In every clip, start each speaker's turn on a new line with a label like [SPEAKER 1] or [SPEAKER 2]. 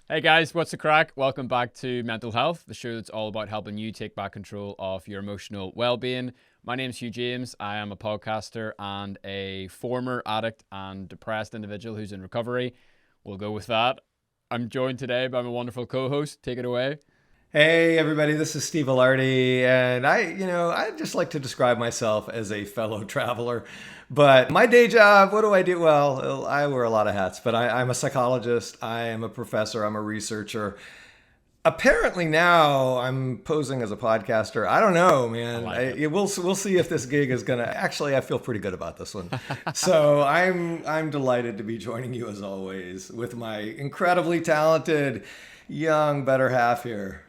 [SPEAKER 1] Hey guys, what's the crack? Welcome back to Mental Health, the show that's all about helping you take back control of your emotional well-being. My name's Hugh James. I am a podcaster and a former addict and depressed individual who's in recovery. We'll go with that. I'm joined today by my wonderful co-host. Take it away.
[SPEAKER 2] Hey everybody, this is Steve Ilardi, and I just like to describe myself as a fellow traveler. But my day job, what do I do? Well, I wear a lot of hats, but I'm a psychologist, I am a professor, I'm a researcher. Apparently now I'm posing as a podcaster. I don't know,
[SPEAKER 1] I
[SPEAKER 2] man.
[SPEAKER 1] like it.
[SPEAKER 2] We'll see if this gig is gonna. Actually, I feel pretty good about this one. So I'm delighted to be joining you as always with my incredibly talented young better half here.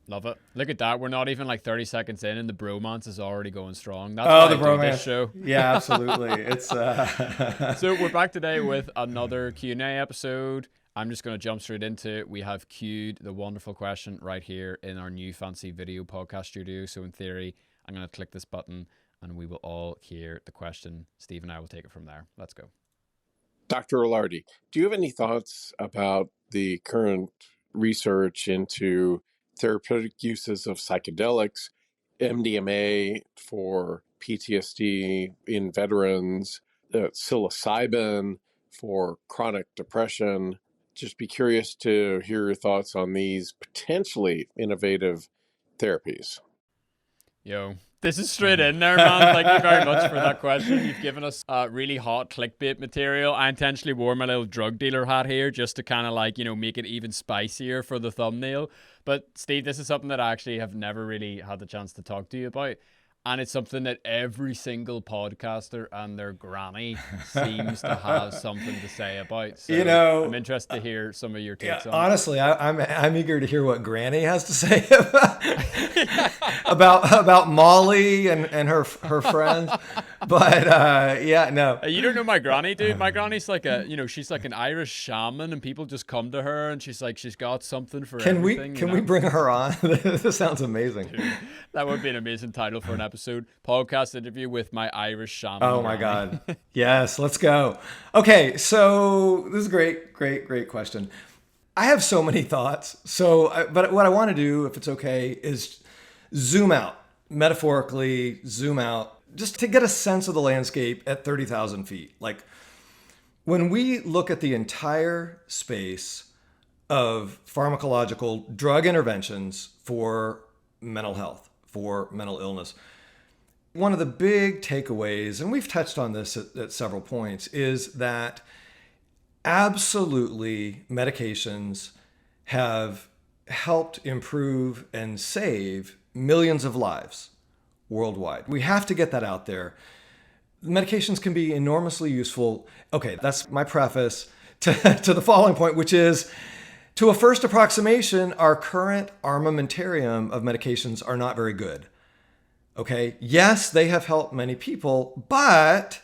[SPEAKER 1] Love it. Look at that. We're not even like 30 seconds in and the bromance is already going strong. That's
[SPEAKER 2] Oh,
[SPEAKER 1] why
[SPEAKER 2] the
[SPEAKER 1] I do this
[SPEAKER 2] bromance.
[SPEAKER 1] show.
[SPEAKER 2] Yeah, absolutely. It's
[SPEAKER 1] So we're back today with another Q&A episode. I'm just going to jump straight into it. We have queued the wonderful question right here in our new fancy video podcast studio. So in theory, I'm going to click this button and we will all hear the question. Steve and I will take it from there. Let's go.
[SPEAKER 3] Dr. Ilardi, do you have any thoughts about the current research into therapeutic uses of psychedelics, MDMA for PTSD in veterans, psilocybin for chronic depression? Just be curious to hear your thoughts on these potentially innovative therapies.
[SPEAKER 1] Yo, this is straight in there, man. Thank you very much for that question. You've given us really hot clickbait material. I intentionally wore my little drug dealer hat here just to kind of make it even spicier for the thumbnail. But Steve, this is something that I actually have never really had the chance to talk to you about. And it's something that every single podcaster and their granny seems to have something to say about.
[SPEAKER 2] you
[SPEAKER 1] So I'm
[SPEAKER 2] know,
[SPEAKER 1] interested to hear some of your
[SPEAKER 2] yeah,
[SPEAKER 1] takes on
[SPEAKER 2] honestly, I'm eager to hear what Granny has to say
[SPEAKER 1] it.
[SPEAKER 2] about Molly and her friends. But yeah, no.
[SPEAKER 1] You don't know my granny, dude. My granny's like she's like an Irish shaman, and people just come to her, and she's got something for
[SPEAKER 2] Can we
[SPEAKER 1] everything.
[SPEAKER 2] can we bring her on? This sounds amazing.
[SPEAKER 1] Dude, that would be an amazing title for an episode. Podcast interview with my Irish shaman.
[SPEAKER 2] Oh my
[SPEAKER 1] granny.
[SPEAKER 2] God. Yes, let's go. Okay, so this is a great question. I have so many thoughts. But what I want to do, if it's okay, is zoom out, metaphorically zoom out, just to get a sense of the landscape at 30,000 feet. Like when we look at the entire space of pharmacological drug interventions for mental health, for mental illness, one of the big takeaways, and we've touched on this at several points, is that absolutely medications have helped improve and save millions of lives worldwide. We have to get that out there. Medications can be enormously useful. Okay, that's my preface to, to the following point, which is to a first approximation, our current armamentarium of medications are not very good. Okay, yes, they have helped many people, but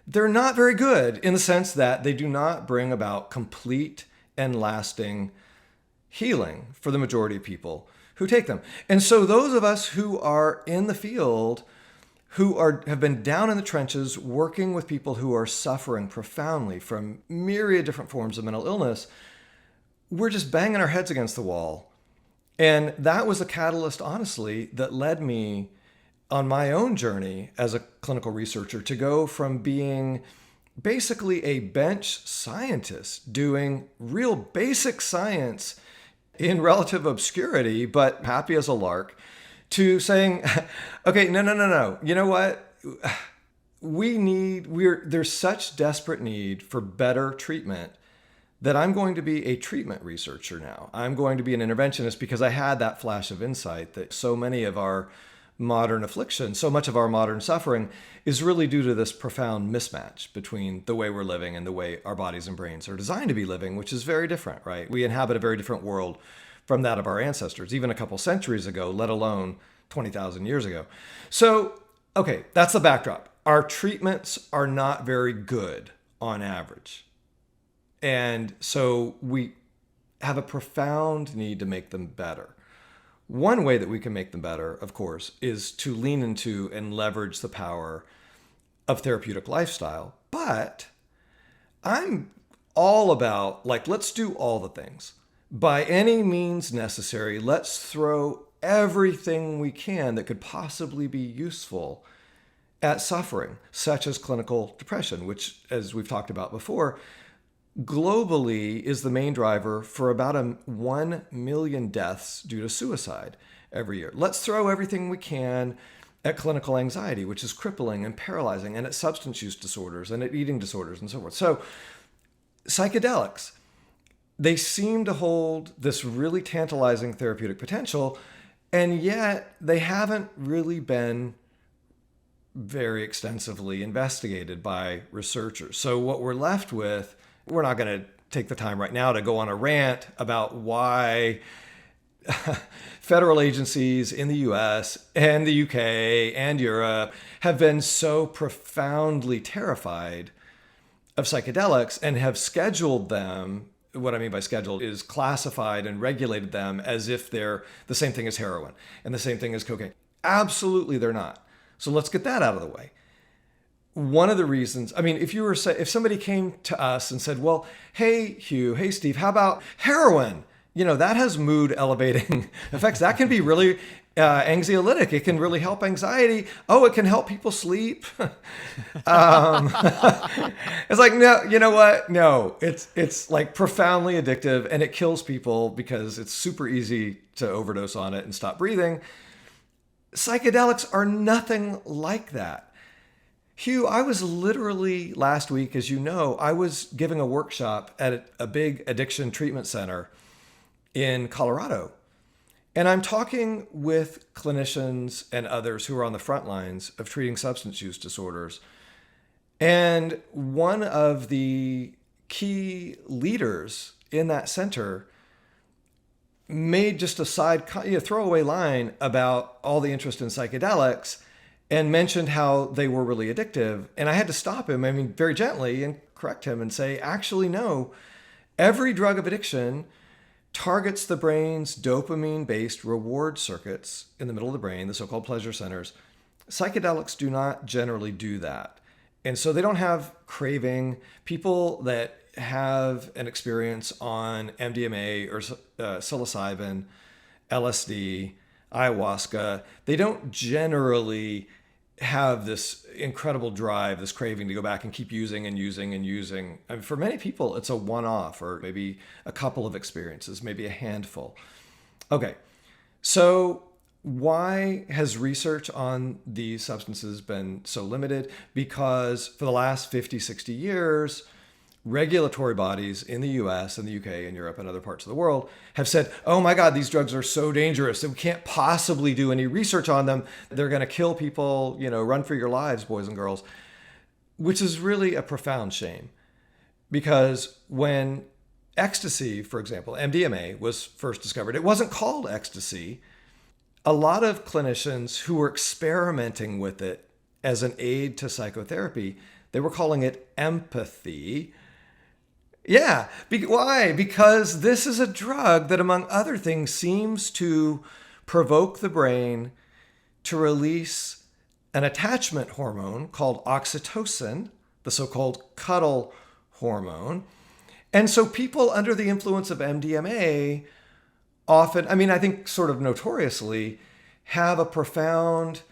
[SPEAKER 2] they're not very good in the sense that they do not bring about complete and lasting healing for the majority of people who take them. And so those of us who are in the field, have been down in the trenches working with people who are suffering profoundly from myriad different forms of mental illness, we're just banging our heads against the wall. And that was the catalyst, honestly, that led me on my own journey as a clinical researcher to go from being basically a bench scientist doing real basic science in relative obscurity, but happy as a lark, to saying, okay, no. You know what? There's such desperate need for better treatment that I'm going to be a treatment researcher now. I'm going to be an interventionist because I had that flash of insight that so many of our modern affliction, so much of our modern suffering is really due to this profound mismatch between the way we're living and the way our bodies and brains are designed to be living, which is very different, right? We inhabit a very different world from that of our ancestors, even a couple centuries ago, let alone 20,000 years ago. So, okay, that's the backdrop. Our treatments are not very good on average. And so we have a profound need to make them better. One way that we can make them better, of course, is to lean into and leverage the power of therapeutic lifestyle. But I'm all about, like, let's do all the things. by any means necessary, let's throw everything we can that could possibly be useful at suffering, such as clinical depression, which, as we've talked about before, globally is the main driver for about 1 million deaths due to suicide every year. Let's throw everything we can at clinical anxiety, which is crippling and paralyzing, and at substance use disorders and at eating disorders and so forth. So psychedelics, they seem to hold this really tantalizing therapeutic potential, and yet they haven't really been very extensively investigated by researchers. So what we're left with, we're not going to take the time right now to go on a rant about why federal agencies in the US and the UK and Europe have been so profoundly terrified of psychedelics and have scheduled them. What I mean by scheduled is classified and regulated them as if they're the same thing as heroin and the same thing as cocaine. Absolutely, they're not. So let's get that out of the way. One of the reasons, I mean, if somebody came to us and said, well, hey, Hugh, hey, Steve, how about heroin? That has mood elevating effects. That can be really anxiolytic. It can really help anxiety. Oh, it can help people sleep. It's like, no, you know what? No, it's like profoundly addictive, and it kills people because it's super easy to overdose on it and stop breathing. Psychedelics are nothing like that. Hugh, I was literally last week, as you know, I was giving a workshop at a big addiction treatment center in Colorado. And I'm talking with clinicians and others who are on the front lines of treating substance use disorders. And one of the key leaders in that center made just a side throwaway line about all the interest in psychedelics and mentioned how they were really addictive. And I had to stop him, very gently, and correct him and say, actually, no, every drug of addiction targets the brain's dopamine-based reward circuits in the middle of the brain, the so-called pleasure centers. Psychedelics do not generally do that. And so they don't have craving. People that have an experience on MDMA or psilocybin, LSD, ayahuasca, they don't generally have this incredible drive, this craving to go back and keep using and using and using. For many people, it's a one-off or maybe a couple of experiences, maybe a handful. Okay, so why has research on these substances been so limited? Because for the last 50, 60 years, regulatory bodies in the US and the UK and Europe and other parts of the world have said, oh my God, these drugs are so dangerous that we can't possibly do any research on them. They're going to kill people, run for your lives, boys and girls, which is really a profound shame. Because when ecstasy, for example, MDMA was first discovered, it wasn't called ecstasy. A lot of clinicians who were experimenting with it as an aid to psychotherapy, they were calling it empathy. Yeah. Why? Because this is a drug that, among other things, seems to provoke the brain to release an attachment hormone called oxytocin, the so-called cuddle hormone. And so people under the influence of MDMA often, I think sort of notoriously, have a profound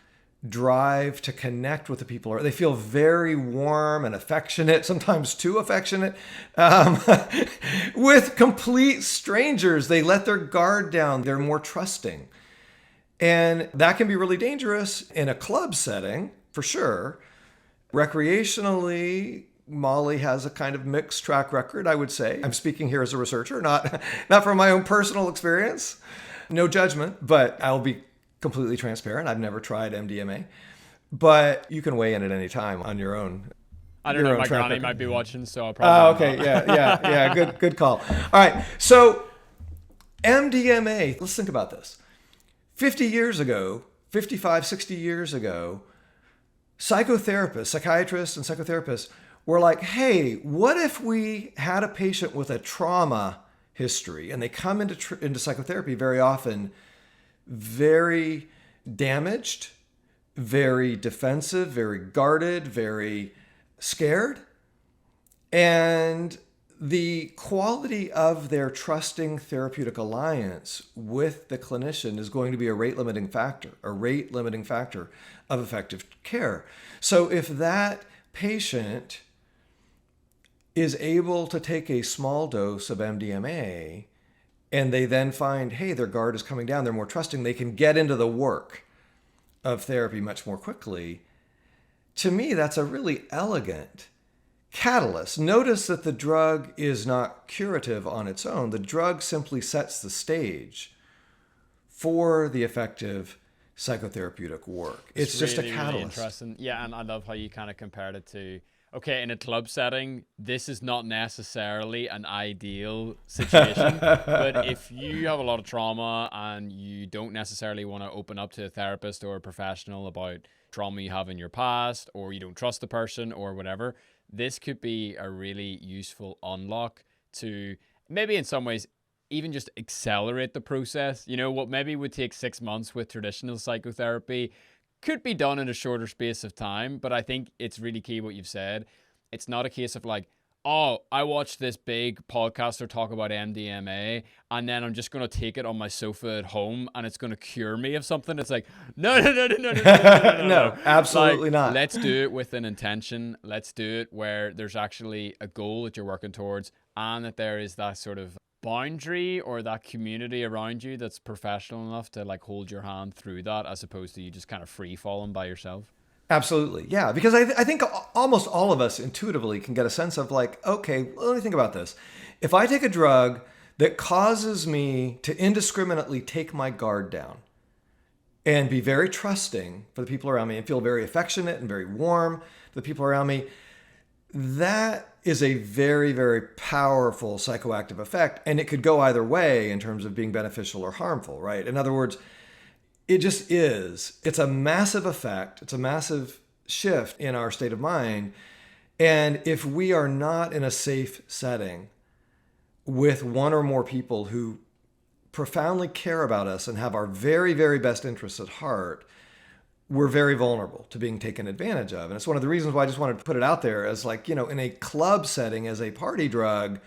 [SPEAKER 2] drive to connect with the people, or they feel very warm and affectionate, sometimes too affectionate, with complete strangers. They let their guard down. They're more trusting. And that can be really dangerous in a club setting, for sure. Recreationally, Molly has a kind of mixed track record, I would say. I'm speaking here as a researcher, not from my own personal experience. No judgment, but I'll be completely transparent. I've never tried MDMA, but you can weigh in at any time on your own.
[SPEAKER 1] I don't know. My granny might be watching, so I'll probably.
[SPEAKER 2] Okay. Yeah. Good call. All right. So MDMA, let's think about this. 50 years ago, 55, 60 years ago, psychiatrists and psychotherapists were like, hey, what if we had a patient with a trauma history, and they come into psychotherapy very often very damaged, very defensive, very guarded, very scared. And the quality of their trusting therapeutic alliance with the clinician is going to be a rate limiting factor of effective care. So if that patient is able to take a small dose of MDMA and they then find, hey, their guard is coming down, they're more trusting, they can get into the work of therapy much more quickly. To me, that's a really elegant catalyst. Notice that the drug is not curative on its own. The drug simply sets the stage for the effective psychotherapeutic work. It's just
[SPEAKER 1] really,
[SPEAKER 2] a catalyst.
[SPEAKER 1] Really interesting. Yeah, and I love how you kind of compared it to, okay, in a club setting, this is not necessarily an ideal situation, but if you have a lot of trauma and you don't necessarily want to open up to a therapist or a professional about trauma you have in your past, or you don't trust the person or whatever, this could be a really useful unlock to maybe in some ways even just accelerate the process. You know, what maybe would take 6 months with traditional psychotherapy could be done in a shorter space of time. But I think it's really key what you've said. It's not a case of like, oh, I watched this big podcaster talk about MDMA and then I'm just going to take it on my sofa at home and it's going to cure me of something. It's like, no.
[SPEAKER 2] No, absolutely not.
[SPEAKER 1] Let's do it with an intention. Let's do it where there's actually a goal that you're working towards and that there is that sort of boundary or that community around you that's professional enough to like hold your hand through that, as opposed to you just kind of free falling by yourself.
[SPEAKER 2] Absolutely. Yeah. Because I think almost all of us intuitively can get a sense of like, okay, let me think about this. If I take a drug that causes me to indiscriminately take my guard down and be very trusting for the people around me and feel very affectionate and very warm to the people around me, that is a very, very powerful psychoactive effect. And it could go either way in terms of being beneficial or harmful, right? In other words, it just is. It's a massive effect. It's a massive shift in our state of mind. And if we are not in a safe setting with one or more people who profoundly care about us and have our very, very best interests at heart, we're very vulnerable to being taken advantage of. And it's one of the reasons why I just wanted to put it out there as like, you know, in a club setting as a party drug,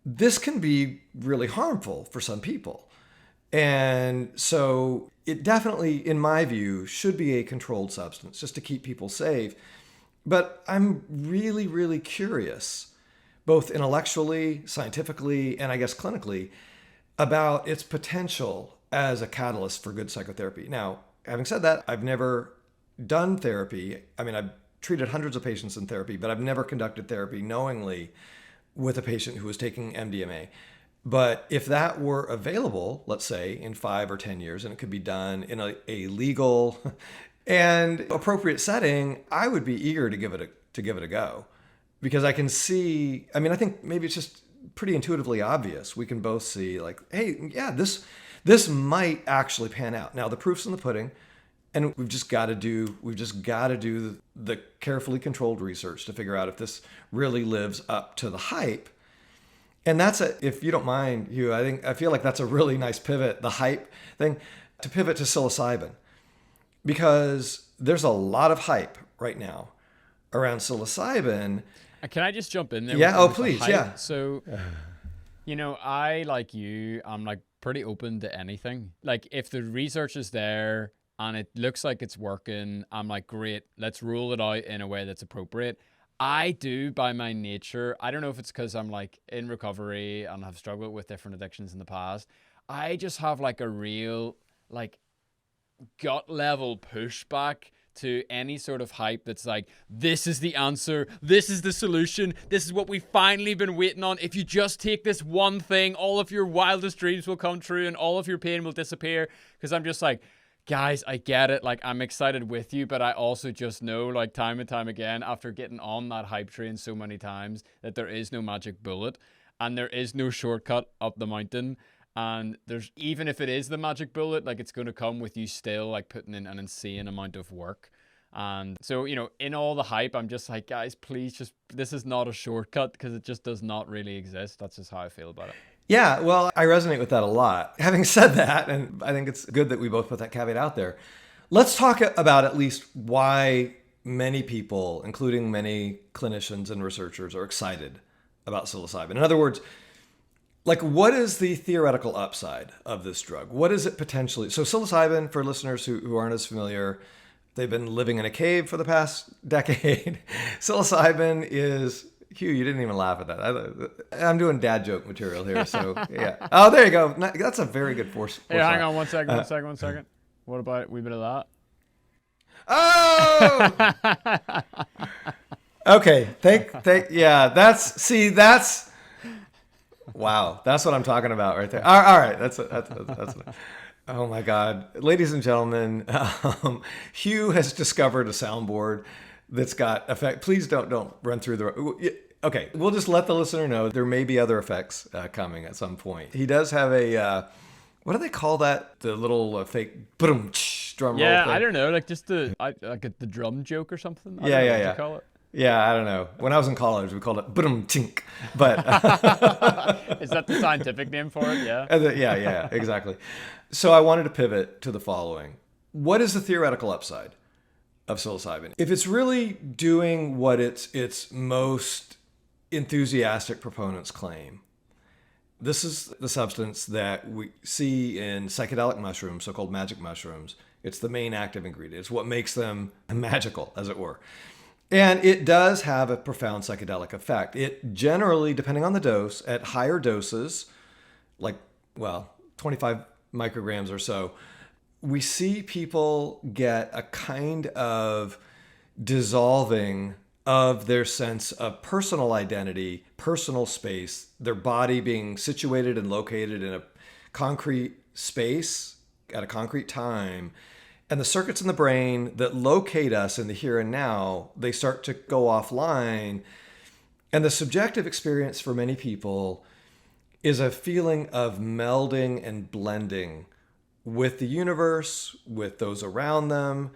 [SPEAKER 2] this can be really harmful for some people. And so it definitely, in my view, should be a controlled substance just to keep people safe. But I'm really, really curious, both intellectually, scientifically, and I guess clinically, about its potential as a catalyst for good psychotherapy. Now, having said that, I've never done therapy. I mean, I've treated hundreds of patients in therapy, but I've never conducted therapy knowingly with a patient who was taking MDMA. But if that were available, let's say in 5 or 10 years, and it could be done in a legal and appropriate setting, I would be eager to give it a go, because I can see. I mean, I think maybe it's just pretty intuitively obvious. We can both see like, hey, yeah, this might actually pan out. Now the proof's in the pudding, and we've just got to do the carefully controlled research to figure out if this really lives up to the hype. And if you don't mind, Hugh, I feel like that's a really nice pivot, the hype thing, to pivot to psilocybin. Because there's a lot of hype right now around psilocybin.
[SPEAKER 1] Can I just jump in there?
[SPEAKER 2] Yeah, oh please, yeah.
[SPEAKER 1] So, you know, I, like you, I'm like pretty open to anything. Like if the research is there and it looks like it's working, I'm like, great, let's rule it out in a way that's appropriate. I do, by my nature, I don't know if it's because I'm like in recovery and have struggled with different addictions in the past. I just have like a real like gut level pushback to any sort of hype that's like, this is the answer, this is the solution, this is what we've finally been waiting on. If you just take this one thing, all of your wildest dreams will come true and all of your pain will disappear. Because I'm just like, guys, I get it. Like, I'm excited with you, but I also just know, like, time and time again, after getting on that hype train so many times, that there is no magic bullet and there is no shortcut up the mountain. And there's, even if it is the magic bullet, like, it's going to come with you still, like, putting in an insane amount of work. And so, you know, in all the hype, I'm just like, guys, please just, this is not a shortcut, because it just does not really exist. That's just how I feel about it.
[SPEAKER 2] Yeah, well, I resonate with that a lot. Having said that, and I think it's good that we both put that caveat out there, let's talk about at least why many people, including many clinicians and researchers, are excited about psilocybin. In other words, like, what is the theoretical upside of this drug? What is it potentially? So psilocybin, for listeners who aren't as familiar, they've been living in a cave for the past decade. Psilocybin is... Hugh, you didn't even laugh at that. I'm doing dad joke material here, so yeah. Oh, there you go. That's a very good force.
[SPEAKER 1] Hey, hang on one second. What about a wee bit of that?
[SPEAKER 2] Oh! Okay. Yeah, that's... Wow. That's what I'm talking about right there. All right. That's oh my God. Ladies and gentlemen, Hugh has discovered a soundboard that's got effect. Please don't run through the... Okay, we'll just let the listener know there may be other effects coming at some point. He does have a... what do they call that? The little fake drum roll thing?
[SPEAKER 1] Yeah, I don't know. Like just the drum joke or something? I don't know what you call it.
[SPEAKER 2] Yeah, I don't know. When I was in college, we called it tink. But
[SPEAKER 1] is that the scientific name for it? Yeah.
[SPEAKER 2] Yeah, exactly. So I wanted to pivot to the following. What is the theoretical upside of psilocybin? If it's really doing what its most enthusiastic proponents claim, this is the substance that we see in psychedelic mushrooms, so-called magic mushrooms. It's the main active ingredient. It's what makes them magical, as it were. And it does have a profound psychedelic effect. It generally, depending on the dose, at higher doses, like, 25 micrograms or so, we see people get a kind of dissolving of their sense of personal identity, personal space, their body being situated and located in a concrete space at a concrete time. And the circuits in the brain that locate us in the here and now, they start to go offline. And the subjective experience for many people is a feeling of melding and blending with the universe, with those around them.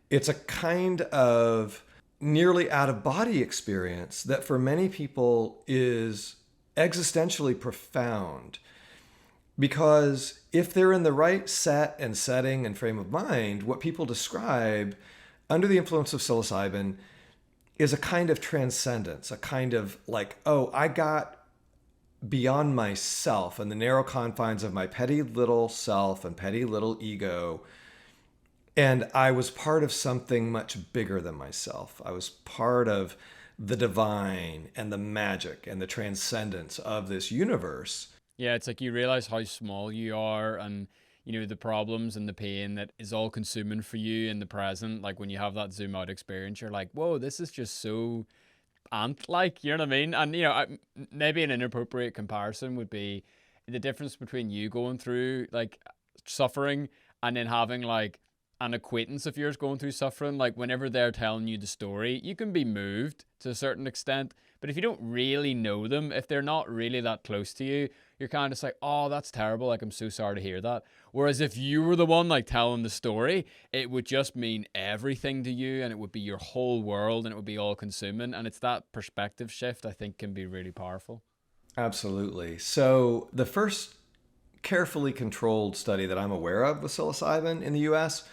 [SPEAKER 2] It's a kind of nearly out-of-body experience that for many people is existentially profound. Because if they're in the right set and setting and frame of mind, what people describe under the influence of psilocybin is a kind of transcendence, a kind of like, oh, I got beyond myself and the narrow confines of my petty little self and petty little ego. And I was part of something much bigger than myself. I was part of the divine and the magic and the transcendence of this universe.
[SPEAKER 1] Yeah, it's like you realize how small you are and, the problems and the pain that is all consuming for you in the present. Like when you have that zoom out experience, you're like, whoa, this is just so ant-like, you know what I mean? And, maybe an inappropriate comparison would be the difference between you going through like suffering and then having like an acquaintance of yours going through suffering. Like whenever they're telling you the story, you can be moved to a certain extent. But if you don't really know them, if they're not really that close to you, you're kind of just like, oh, that's terrible. Like, I'm so sorry to hear that. Whereas if you were the one like telling the story, it would just mean everything to you and it would be your whole world and it would be all consuming. And it's that perspective shift I think can be really powerful.
[SPEAKER 2] Absolutely. So the first carefully controlled study that I'm aware of with psilocybin in the US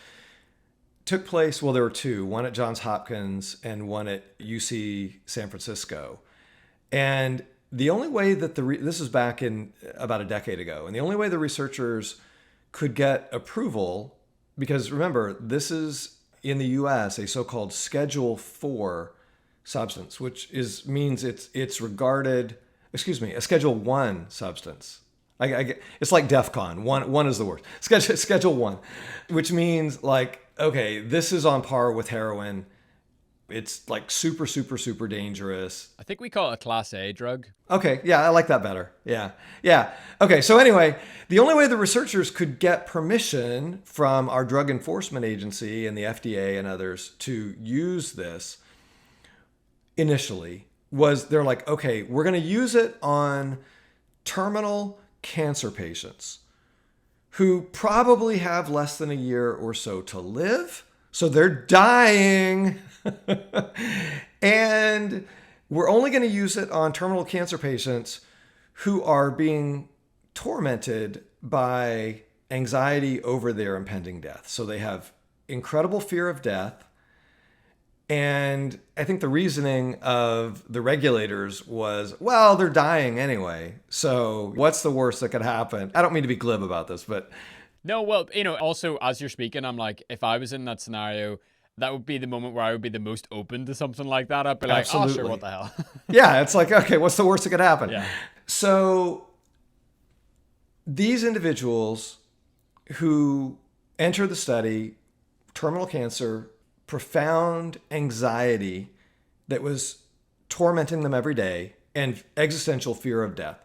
[SPEAKER 2] took place, well, there were two, one at Johns Hopkins and one at UC San Francisco. And the only way that this is back in about a decade ago, and the only way the researchers could get approval, because remember, this is in the US a so-called Schedule 4 substance, which means it's regarded, a Schedule 1 substance. It's like DEF CON. One is the worst. Schedule 1, which means like, okay, this is on par with heroin. It's like super, super, super dangerous.
[SPEAKER 1] I think we call it a Class A drug.
[SPEAKER 2] Okay, yeah, I like that better. Yeah. Okay, so anyway, the only way the researchers could get permission from our Drug Enforcement Agency and the FDA and others to use this initially was they're like, okay, we're going to use it on terminal cancer patients who probably have less than a year or so to live. So they're dying. And we're only going to use it on terminal cancer patients who are being tormented by anxiety over their impending death. So they have incredible fear of death. And I think the reasoning of the regulators was, well, they're dying anyway. So what's the worst that could happen? I don't mean to be glib about this, but
[SPEAKER 1] No, well, also as you're speaking, I'm like, if I was in that scenario, that would be the moment where I would be the most open to something like that. I'd be like, oh, sure,
[SPEAKER 2] absolutely.
[SPEAKER 1] what the hell?
[SPEAKER 2] Yeah, it's like, okay, what's the worst that could happen?
[SPEAKER 1] Yeah.
[SPEAKER 2] So these individuals who enter the study, terminal cancer, profound anxiety that was tormenting them every day, and existential fear of death.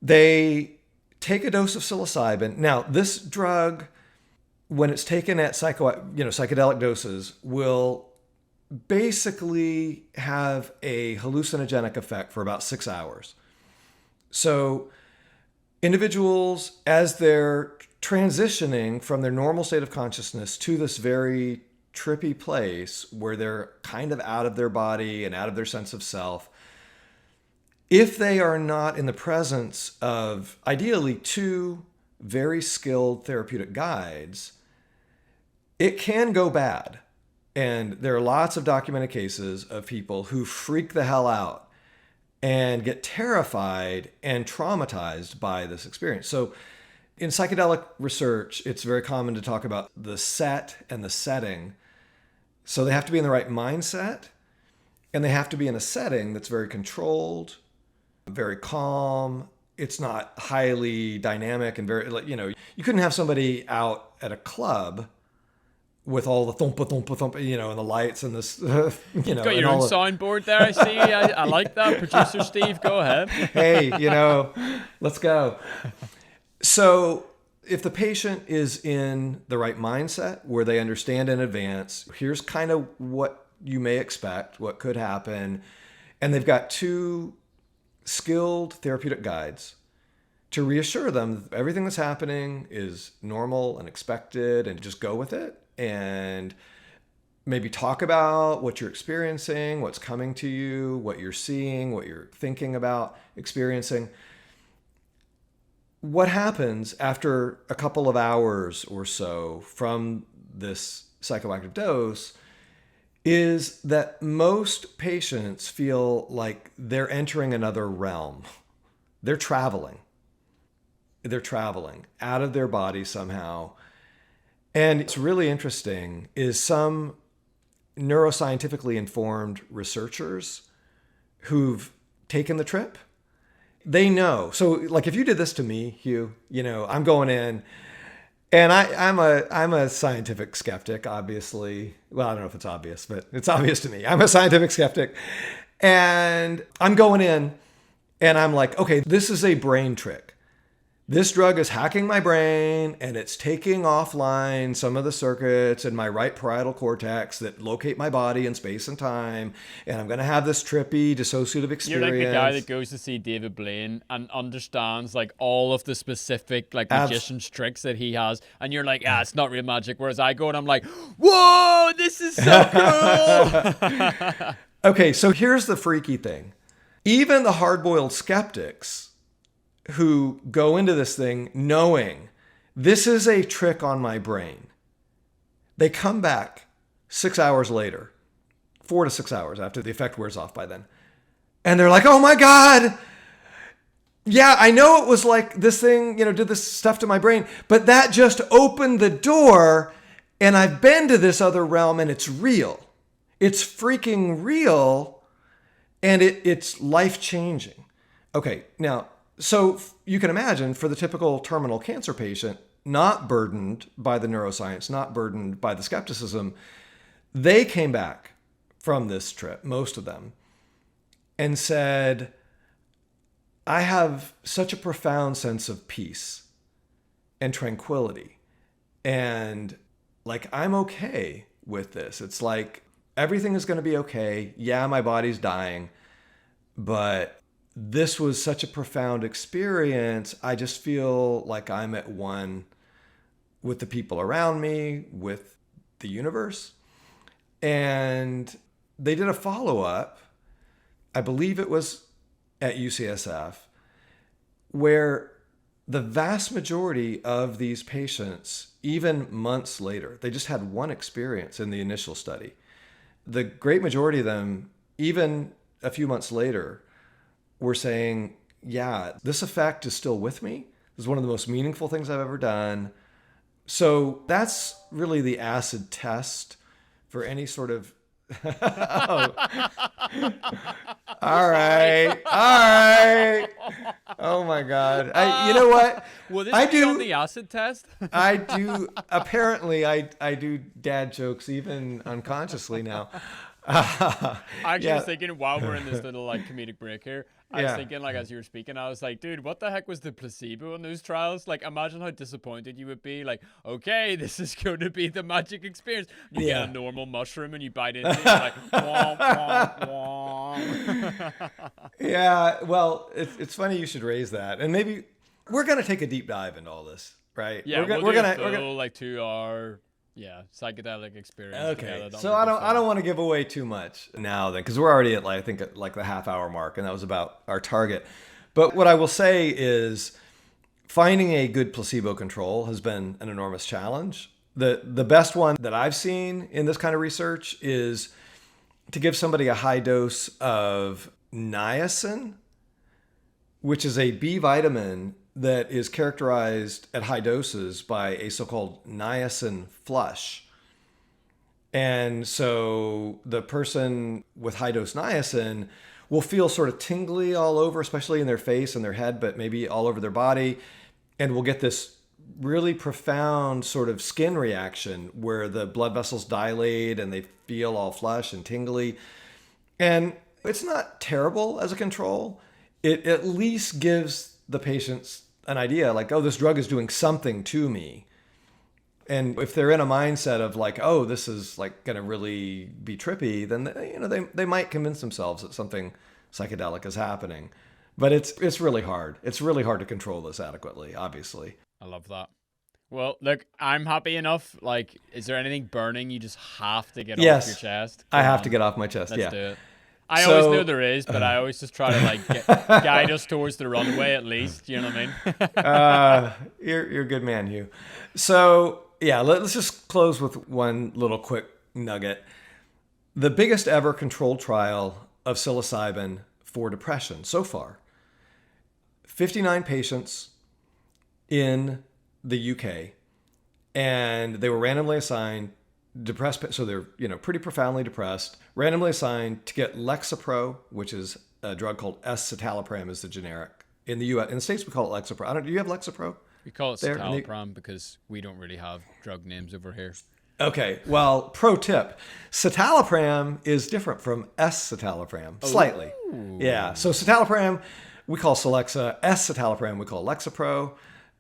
[SPEAKER 2] They take a dose of psilocybin. Now, this drug, when it's taken at psychedelic doses, will basically have a hallucinogenic effect for about 6 hours. So individuals, as they're transitioning from their normal state of consciousness to this very trippy place where they're kind of out of their body and out of their sense of self, if they are not in the presence of ideally two very skilled therapeutic guides, it can go bad. And there are lots of documented cases of people who freak the hell out and get terrified and traumatized by this experience. So in psychedelic research, it's very common to talk about the set and the setting. So they have to be in the right mindset, and they have to be in a setting that's very controlled, very calm. It's not highly dynamic and very, you couldn't have somebody out at a club with all the thumpa thumpa thumpa, and the lights and this,
[SPEAKER 1] You've got your own soundboard there, I see. I like that. Producer Steve, go ahead.
[SPEAKER 2] Hey, let's go. So if the patient is in the right mindset where they understand in advance, here's kind of what you may expect, what could happen, and they've got two skilled therapeutic guides to reassure them that everything that's happening is normal and expected, and just go with it, and maybe talk about what you're experiencing, what's coming to you, what you're seeing, what you're thinking about experiencing. What happens after a couple of hours or so from this psychoactive dose is that most patients feel like they're entering another realm. They're traveling. They're traveling out of their body somehow. And it's really interesting is some neuroscientifically informed researchers who've taken the trip, they know. So like if you did this to me, Hugh, I'm going in and I'm a scientific skeptic, obviously. Well, I don't know if it's obvious, but it's obvious to me. I'm a scientific skeptic. And I'm going in and I'm like, okay, this is a brain trick. This drug is hacking my brain and it's taking offline some of the circuits in my right parietal cortex that locate my body in space and time. And I'm going to have this trippy dissociative experience.
[SPEAKER 1] You're like the guy that goes to see David Blaine and understands like all of the specific like magician's tricks that he has. And you're like, it's not real magic. Whereas I go and I'm like, whoa, this is so cool.
[SPEAKER 2] Okay, so here's the freaky thing. Even the hard-boiled skeptics who go into this thing knowing this is a trick on my brain, they come back 6 hours later, 4 to 6 hours after the effect wears off by then. And they're like, oh my God, yeah, I know it was like this thing, did this stuff to my brain, but that just opened the door and I've been to this other realm and it's real. It's freaking real and it's life-changing. Okay, now, so you can imagine for the typical terminal cancer patient, not burdened by the neuroscience, not burdened by the skepticism, they came back from this trip, most of them, and said, I have such a profound sense of peace and tranquility. And like, I'm okay with this. It's like, everything is going to be okay. Yeah, my body's dying, but this was such a profound experience. I just feel like I'm at one with the people around me, with the universe. And they did a follow-up, I believe it was at UCSF, where the vast majority of these patients, even months later, they just had one experience in the initial study. the great majority of them, even a few months later, were saying, yeah, this effect is still with me. This is one of the most meaningful things I've ever done. So that's really the acid test for any sort of... Oh. All right. Oh my God. You know what?
[SPEAKER 1] Will this
[SPEAKER 2] I
[SPEAKER 1] be
[SPEAKER 2] do
[SPEAKER 1] on the acid test?
[SPEAKER 2] I do. Apparently, I do dad jokes even unconsciously now.
[SPEAKER 1] I actually
[SPEAKER 2] yeah.
[SPEAKER 1] was thinking while we're in this little like comedic break here, I was
[SPEAKER 2] Yeah.
[SPEAKER 1] thinking like as you were speaking, I was like, dude, what the heck was the placebo in those trials? Like, imagine how disappointed you would be. Like, okay, this is going to be the magic experience. You
[SPEAKER 2] Yeah.
[SPEAKER 1] get a normal mushroom and you bite into it, you're like, womp, womp, womp.
[SPEAKER 2] Yeah. Well, it's funny you should raise that, and maybe we're gonna take a deep dive into all this, right?
[SPEAKER 1] Yeah,
[SPEAKER 2] we're
[SPEAKER 1] we'll do
[SPEAKER 2] gonna
[SPEAKER 1] a full, like 2 hour, psychedelic experience.
[SPEAKER 2] Okay,
[SPEAKER 1] together.
[SPEAKER 2] so I don't want to give away too much now then, because we're already at like the half-hour mark, and that was about our target. But what I will say is, finding a good placebo control has been an enormous challenge. The best one that I've seen in this kind of research is to give somebody a high dose of niacin, which is a B vitamin that is characterized at high doses by a so-called niacin flush. And so the person with high dose niacin will feel sort of tingly all over, especially in their face and their head, but maybe all over their body. And will get this really profound sort of skin reaction where the blood vessels dilate and they feel all flush and tingly. And it's not terrible as a control. It at least gives the patients an idea like, oh, this drug is doing something to me. And if they're in a mindset of like, oh, this is like going to really be trippy, then they might convince themselves that something psychedelic is happening. But it's really hard. It's really hard to control this adequately, obviously.
[SPEAKER 1] I love that. Well, look, I'm happy enough. Like, is there anything burning you just have to get off your chest?
[SPEAKER 2] I have to get off my chest.
[SPEAKER 1] Let's
[SPEAKER 2] yeah.
[SPEAKER 1] do it. I always know there is, but I always just try to like guide us towards the runway at least. You know what I mean?
[SPEAKER 2] You're a good man, Hugh. So yeah, let's just close with one little quick nugget. The biggest ever controlled trial of psilocybin for depression so far. 59 patients in the UK, and they were randomly assigned depressed, so they're pretty profoundly depressed, randomly assigned to get Lexapro, which is a drug called escitalopram is the generic. In the US, in the States we call it Lexapro. Do you have Lexapro?
[SPEAKER 1] We call it citalopram because we don't really have drug names over here.
[SPEAKER 2] Okay, well, pro tip, citalopram is different from escitalopram, slightly. Yeah, so citalopram we call Celexa, escitalopram we call Lexapro.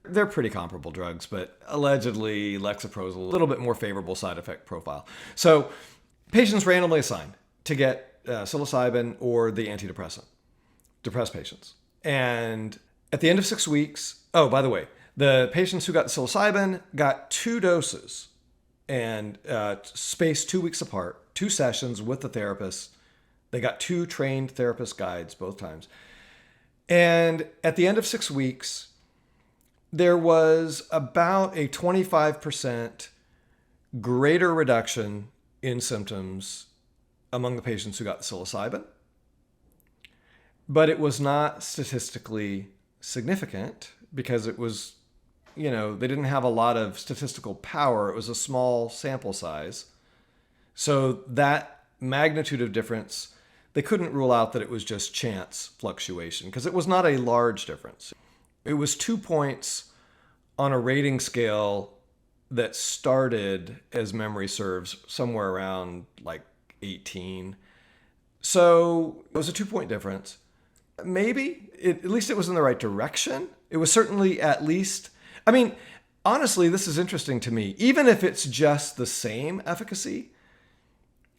[SPEAKER 2] They're pretty comparable drugs, but allegedly Lexapro is a little bit more favorable side effect profile. So patients randomly assigned to get psilocybin or the antidepressant, depressed patients. And at the end of 6 weeks, oh, by the way, the patients who got psilocybin got 2 doses and spaced 2 weeks apart, 2 sessions with the therapist. They got 2 trained therapist guides both times. And at the end of 6 weeks, there was about a 25% greater reduction in symptoms among the patients who got the psilocybin. But it was not statistically significant because it was, they didn't have a lot of statistical power. It was a small sample size. So that magnitude of difference, they couldn't rule out that it was just chance fluctuation because it was not a large difference. It was 2 points on a rating scale that started, as memory serves, somewhere around like 18. So it was a 2-point difference. Maybe, at least it was in the right direction. It was certainly at least, honestly, this is interesting to me. Even if it's just the same efficacy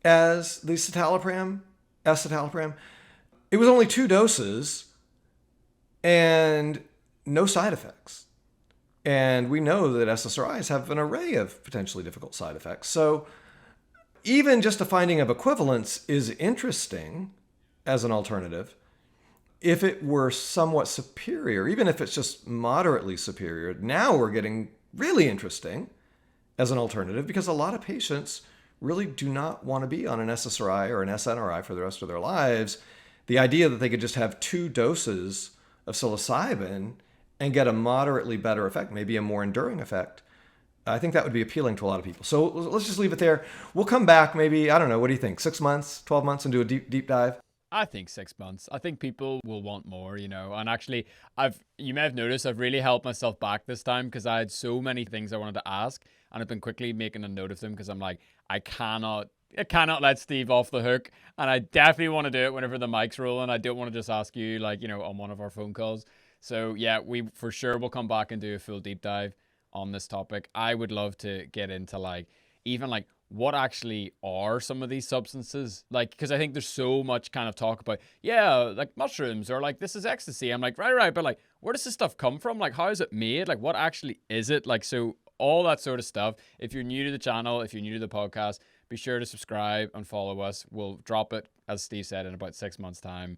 [SPEAKER 2] as the escitalopram, it was only 2 doses and no side effects. And we know that SSRIs have an array of potentially difficult side effects. So even just a finding of equivalence is interesting as an alternative. If it were somewhat superior, even if it's just moderately superior, now we're getting really interesting as an alternative because a lot of patients really do not want to be on an SSRI or an SNRI for the rest of their lives, the idea that they could just have 2 doses of psilocybin and get a moderately better effect, maybe a more enduring effect, I think that would be appealing to a lot of people. So let's just leave it there. We'll come back maybe, I don't know, what do you think? 6 months, 12 months and do a deep dive?
[SPEAKER 1] I think 6 months. I think people will want more, you know. And actually, you may have noticed I've really held myself back this time because I had so many things I wanted to ask, and I've been quickly making a note of them because I'm like, I cannot let Steve off the hook, and I definitely want to do it whenever the mic's rolling. I don't want to just ask you, like, you know, on one of our phone calls. So yeah, we for sure will come back and do a full deep dive on this topic. I would love to get into like even like what actually are some of these substances, like, because I think there's so much kind of talk about, yeah, like mushrooms or like this is ecstasy. I'm like, right, but like, where does this stuff come from? Like, how is it made? Like, what actually is it? Like, so all that sort of stuff. If you're new to the channel, if you're new to the podcast, be sure to subscribe and follow us. We'll drop it, as Steve said, in about 6 months' time.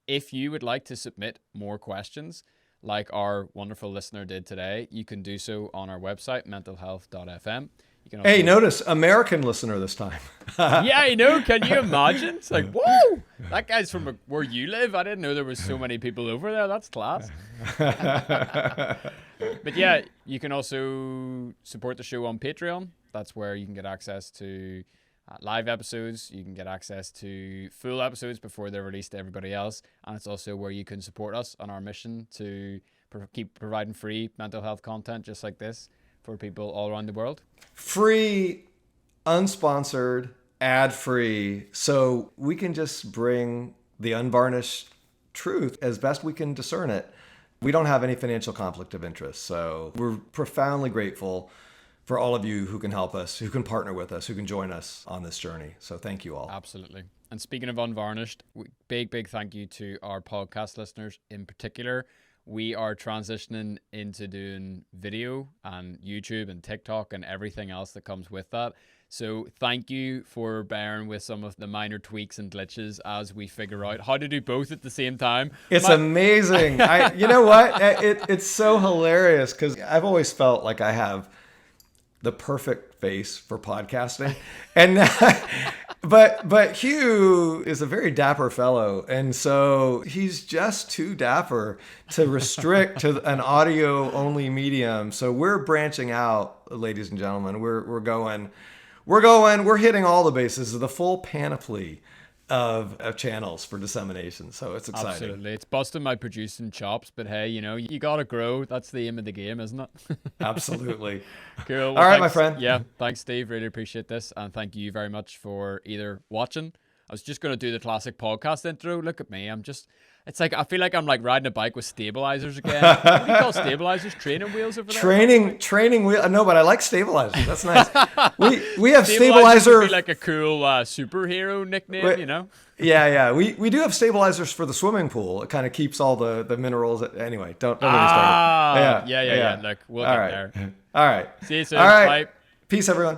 [SPEAKER 1] If you would like to submit more questions like our wonderful listener did today, you can do so on our website, mentalhealth.fm.
[SPEAKER 2] Hey, notice American listener this time.
[SPEAKER 1] Yeah, I know. Can you imagine? It's like, whoa, that guy's from where you live. I didn't know there was so many people over there. That's class. But yeah, you can also support the show on Patreon. That's where you can get access to live episodes. You can get access to full episodes before they're released to everybody else. And it's also where you can support us on our mission to keep providing free mental health content just like this for people all around the world.
[SPEAKER 2] Free, unsponsored, ad-free, so we can just bring the unvarnished truth as best we can discern it. We don't have any financial conflict of interest, so we're profoundly grateful for all of you who can help us, who can partner with us, who can join us on this journey. So thank you all.
[SPEAKER 1] Absolutely. And speaking of unvarnished, big thank you to our podcast listeners in particular. We are transitioning into doing video and YouTube and TikTok and everything else that comes with that. So thank you for bearing with some of the minor tweaks and glitches as we figure out how to do both at the same time.
[SPEAKER 2] It's amazing. You know what? It's so hilarious because I've always felt like I have the perfect face for podcasting. And but Hugh is a very dapper fellow, and so he's just too dapper to restrict to an audio only medium. So we're branching out, ladies and gentlemen. We're hitting all the bases, the full panoply of channels for dissemination. So it's exciting.
[SPEAKER 1] Absolutely. It's busting my producing chops, but hey, you know, you gotta grow. That's the aim of the game, isn't it?
[SPEAKER 2] Absolutely.
[SPEAKER 1] Cool. Well,
[SPEAKER 2] all right,
[SPEAKER 1] thanks.
[SPEAKER 2] my friend.
[SPEAKER 1] Yeah. Thanks, Steve. Really appreciate this. And thank you very much for either watching. I was just going to do the classic podcast intro. Look at me. It's like, I feel like I'm like riding a bike with stabilizers again. What do you call stabilizers? Training wheels over there?
[SPEAKER 2] Training wheel. No, but I like stabilizers. That's nice. We have stabilizer.
[SPEAKER 1] Would be like a cool superhero nickname, you know?
[SPEAKER 2] Yeah. We do have stabilizers for the swimming pool. It kind of keeps all the minerals. Anyway, don't get me started.
[SPEAKER 1] Yeah. Look, we'll get there.
[SPEAKER 2] All right.
[SPEAKER 1] See you soon.
[SPEAKER 2] All right.
[SPEAKER 1] Bye.
[SPEAKER 2] Peace, everyone.